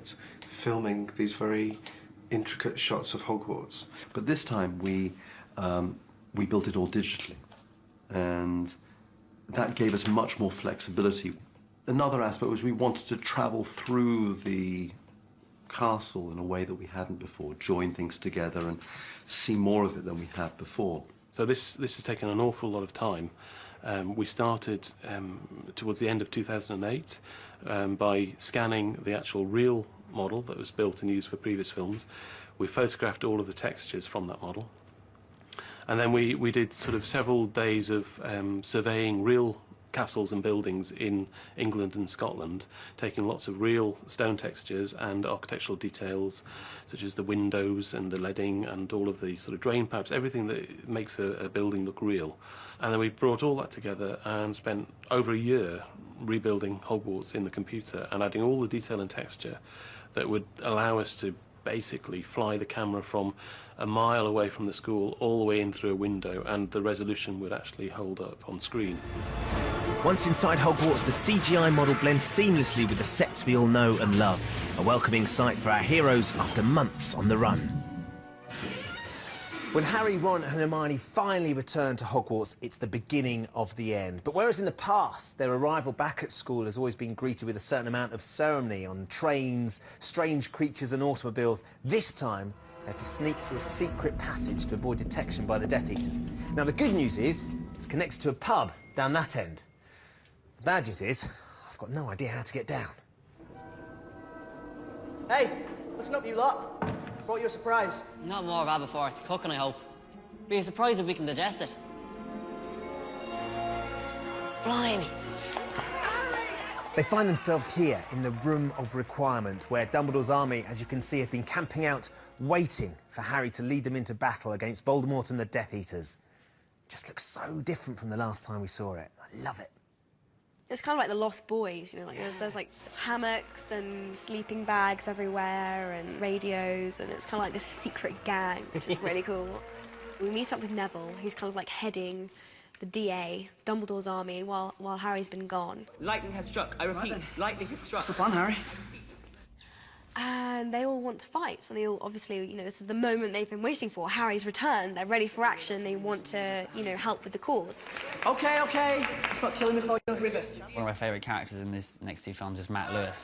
night filming these very intricate shots of Hogwarts. But this time we built it all digitally, and that gave us much more flexibility. Another aspect was we wanted to travel through the castle in a way that we hadn't before, join things together and see more of it than we had before. So this has taken an awful lot of time. We started towards the end of 2008 by scanning the actual real model that was built and used for previous films. We photographed all of the textures from that model. And then we did sort of several days of surveying real castles and buildings in England and Scotland, taking lots of real stone textures and architectural details, such as the windows and the leading and all of the sort of drain pipes, everything that makes a building look real. And then we brought all that together and spent over a year rebuilding Hogwarts in the computer and adding all the detail and texture that would allow us to basically fly the camera from a mile away from the school all the way in through a window, and the resolution would actually hold up on screen. Once inside Hogwarts, the CGI model blends seamlessly with the sets we all know and love. A welcoming sight for our heroes after months on the run. When Harry, Ron and Hermione finally return to Hogwarts, it's the beginning of the end. But whereas in the past, their arrival back at school has always been greeted with a certain amount of ceremony on trains, strange creatures and automobiles, this time they have to sneak through a secret passage to avoid detection by the Death Eaters. Now, the good news is it's connected to a pub down that end. The bad news is I've got no idea how to get down. Hey, listen up, you lot. Brought you a surprise. Not more bad before it's cooking, I hope. Be surprised if we can digest it. Fly. They find themselves here in the Room of Requirement, where Dumbledore's army, as you can see, have been camping out, waiting for Harry to lead them into battle against Voldemort and the Death Eaters. Just looks so different from the last time we saw it. I love it. It's kind of like the Lost Boys, you know, like there's like hammocks and sleeping bags everywhere and radios, and it's kind of like this secret gang, which is really cool. We meet up with Neville, who's kind of like heading the DA, Dumbledore's army, while Harry's been gone. Lightning has struck. I repeat, lightning has struck. What's the plan, Harry? And they all want to fight, so they all, obviously, you know, this is the moment they've been waiting for. Harry's returned, they're ready for action, they want to, you know, help with the cause. OK, OK. Let's not kill him before you river. One of my favourite characters in these next two films is Matt Lewis,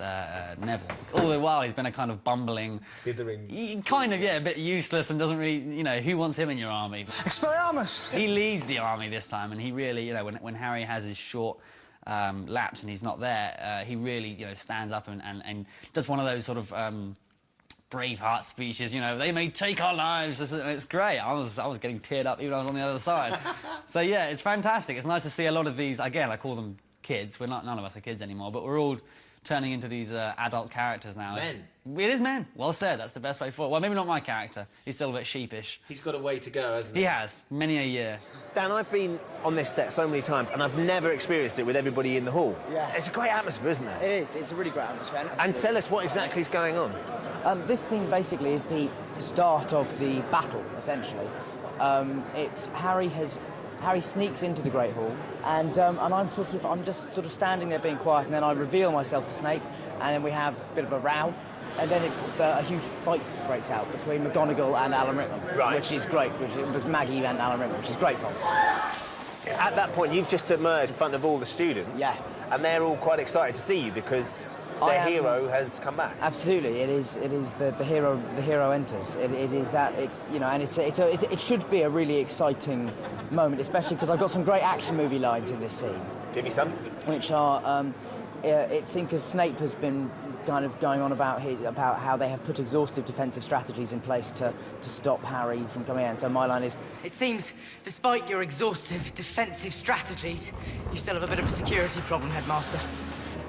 Neville. All the while he's been a kind of bumbling... Dithering. Kind of, yeah, a bit useless and doesn't really, you know, who wants him in your army? Expelliarmus! He leads the army this time, and he really, you know, when Harry has his short lapse and he's not there, he really, you know, stands up and does one of those sort of Braveheart speeches, you know, they may take our lives, it's great. I was getting teared up even though I was on the other side. So yeah, it's fantastic. It's nice to see a lot of these, again, I call them kids. None of us are kids anymore, but we're all turning into these adult characters now. Men. It is men. Well said. That's the best way forward. Well, maybe not my character. He's still a bit sheepish. He's got a way to go, hasn't he? He has. Many a year. Dan, I've been on this set so many times, and I've never experienced it with everybody in the hall. Yeah. It's a great atmosphere, isn't it? It is. It's a really great atmosphere. And tell us what exactly is going on. This scene basically is the start of the battle, essentially. It's Harry sneaks into the Great Hall, and I'm just sort of standing there being quiet, and then I reveal myself to Snape, and then we have a bit of a row, and then a huge fight breaks out between McGonagall and Alan Rickman, right. Which is great, with Maggie and Alan Rickman, which is great fun. At that point, you've just emerged in front of all the students. Yeah. And they're all quite excited to see you because their hero has come back. Absolutely, it is the hero enters. It is that, it's, you know, and it should be a really exciting moment, especially because I've got some great action movie lines in this scene. Give me some. Which are, it seems because Snape has been kind of going on about how they have put exhaustive defensive strategies in place to stop Harry from coming in. So my line is, It seems, despite your exhaustive defensive strategies, you still have a bit of a security problem, Headmaster.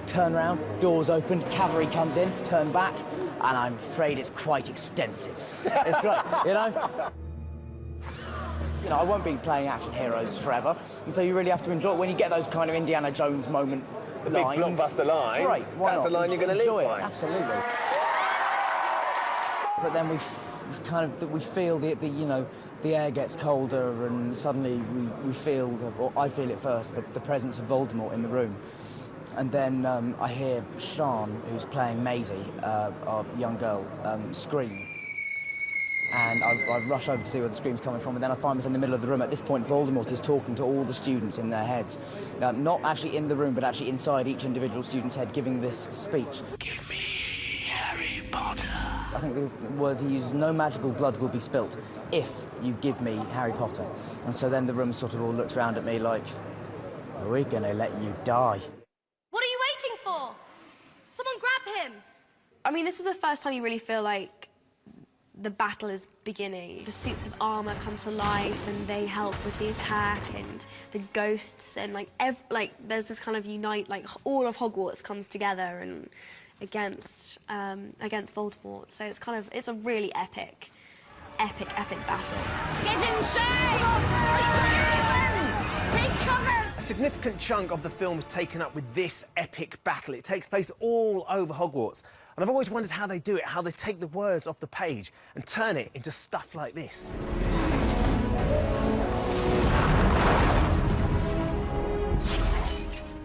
turn round, doors open, cavalry comes in, turn back, and I'm afraid it's quite extensive. It's great, you know? You know, I won't be playing action heroes forever, and so you really have to enjoy it when you get those kind of Indiana Jones moment the lines. big blockbuster line. Right, why That's not? the line you're going to live by. Absolutely. But then we feel the air gets colder, and suddenly we feel, or I feel it first, the presence of Voldemort in the room. And then I hear Sian, who's playing Maisie, our young girl, scream. And I rush over to see where the scream's coming from, and then I find myself in the middle of the room. At this point, Voldemort is talking to all the students in their heads. Not actually in the room, but actually inside each individual student's head, giving this speech. Give me Harry Potter. I think the words he uses, no magical blood will be spilt if you give me Harry Potter. And so then the room sort of all looks around at me like, are we going to let you die? What are you waiting for? Someone grab him! I mean, this is the first time you really feel like the battle is beginning. The suits of armour come to life and they help with the attack, and the ghosts, and there's this kind of unite, like all of Hogwarts comes together and against Voldemort. So it's a really epic battle. Get inside! Take cover! A significant chunk of the film is taken up with this epic battle. It takes place all over Hogwarts. And I've always wondered how they do it, how they take the words off the page and turn it into stuff like this.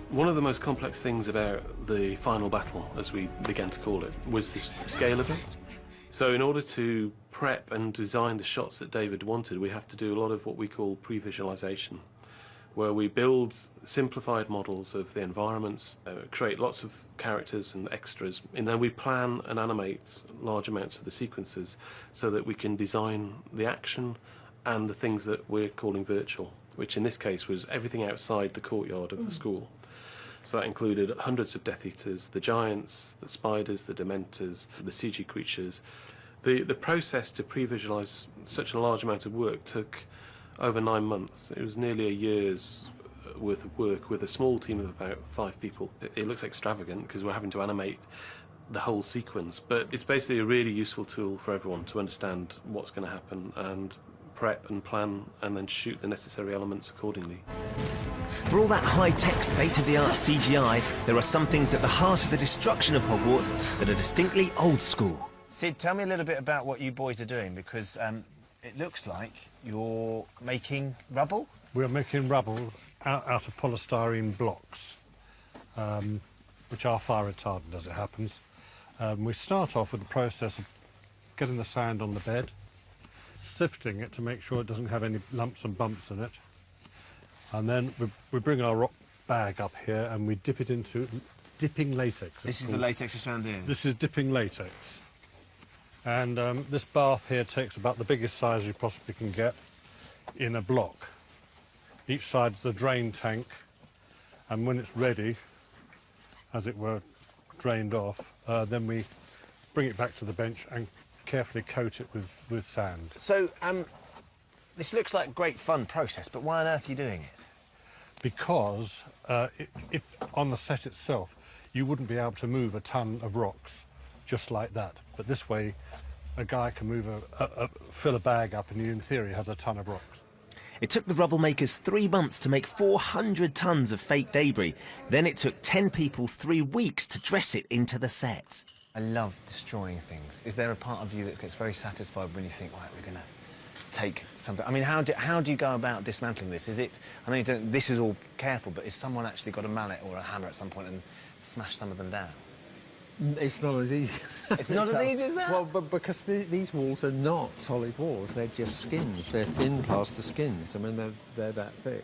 One of the most complex things about the final battle, as we began to call it, was the scale of it. So in order to prep and design the shots that David wanted, we have to do a lot of what we call pre-visualization, where we build simplified models of the environments, create lots of characters and extras, and then we plan and animate large amounts of the sequences so that we can design the action and the things that we're calling virtual, which in this case was everything outside the courtyard of the school. So that included hundreds of Death Eaters, the giants, the spiders, the Dementors, the CG creatures. The process to pre-visualise such a large amount of work took over 9 months. It was nearly a year's worth of work with a small team of about 5 people. It looks extravagant because we're having to animate the whole sequence, but it's basically a really useful tool for everyone to understand what's going to happen and prep and plan and then shoot the necessary elements accordingly. For all that high-tech, state-of-the-art CGI, there are some things at the heart of the destruction of Hogwarts that are distinctly old school. Sid, tell me a little bit about what you boys are doing, because it looks like you're making rubble? We're making rubble out of polystyrene blocks, which are fire retardant as it happens. We start off with the process of getting the sand on the bed, sifting it to make sure it doesn't have any lumps and bumps in it, and then we bring our rock bag up here and we dip it into dipping latex. This is the latex you found here? This is dipping latex. And this bath here takes about the biggest size you possibly can get in a block. Each side's the drain tank, and when it's ready, as it were, drained off, then we bring it back to the bench and carefully coat it with sand. So, this looks like a great fun process, but why on earth are you doing it? Because if on the set itself, you wouldn't be able to move a ton of rocks just like that. But this way, a guy can move fill a bag up and he, in theory, has a ton of rocks. It took the rubble makers 3 months to make 400 tons of fake debris. Then it took 10 people 3 weeks to dress it into the set. I love destroying things. Is there a part of you that gets very satisfied when you think, right, we're going to take something? I mean, how do you go about dismantling this? Is it, I know you don't, this is all careful, but is someone actually got a mallet or a hammer at some point and smashed some of them down? It's not as easy. It's not as easy as that? Well, but because these walls are not solid walls, they're just skins. They're thin plaster skins. I mean, they're that thick.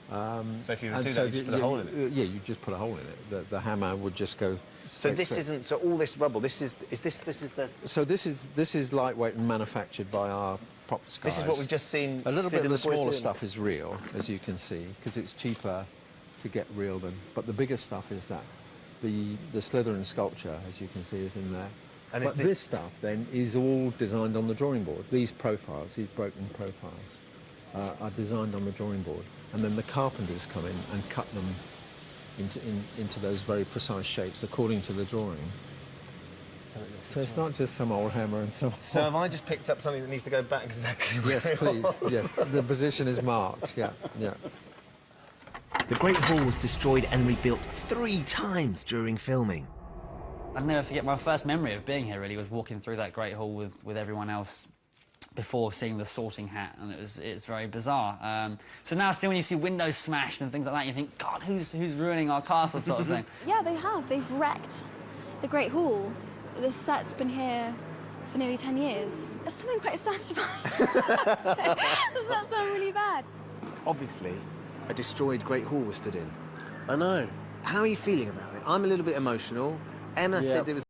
So if you do that, you just put a hole in it? Yeah, you just put a hole in it. The hammer would just go. So this isn't. So all this rubble. This is the. So this is lightweight and manufactured by our prop guys. This is what we've just seen. A little bit of the smaller stuff is real, as you can see, because it's cheaper to get real than. But the bigger stuff is that. The Slytherin sculpture, as you can see, is in there. And but this stuff, then, is all designed on the drawing board. These profiles, these broken profiles, are designed on the drawing board. And then the carpenters come in and cut them into those very precise shapes according to the drawing. So it's not just some old hammer and so on. So have I just picked up something that needs to go back exactly where Yes, please. Yes, the position is marked, yeah. The Great Hall was destroyed and rebuilt 3 times during filming. I'll never forget my first memory of being here, really, was walking through that Great Hall with everyone else before seeing the Sorting Hat, and it's very bizarre. So now still when you see windows smashed and things like that, you think, God, who's ruining our castle, sort of thing. Yeah, they have. They've wrecked the Great Hall. This set's been here for nearly 10 years. There's something quite satisfying. Does that sound really bad? Obviously, a destroyed Great Hall was stood in. I know. How are you feeling about it? I'm a little bit emotional. Emma said it was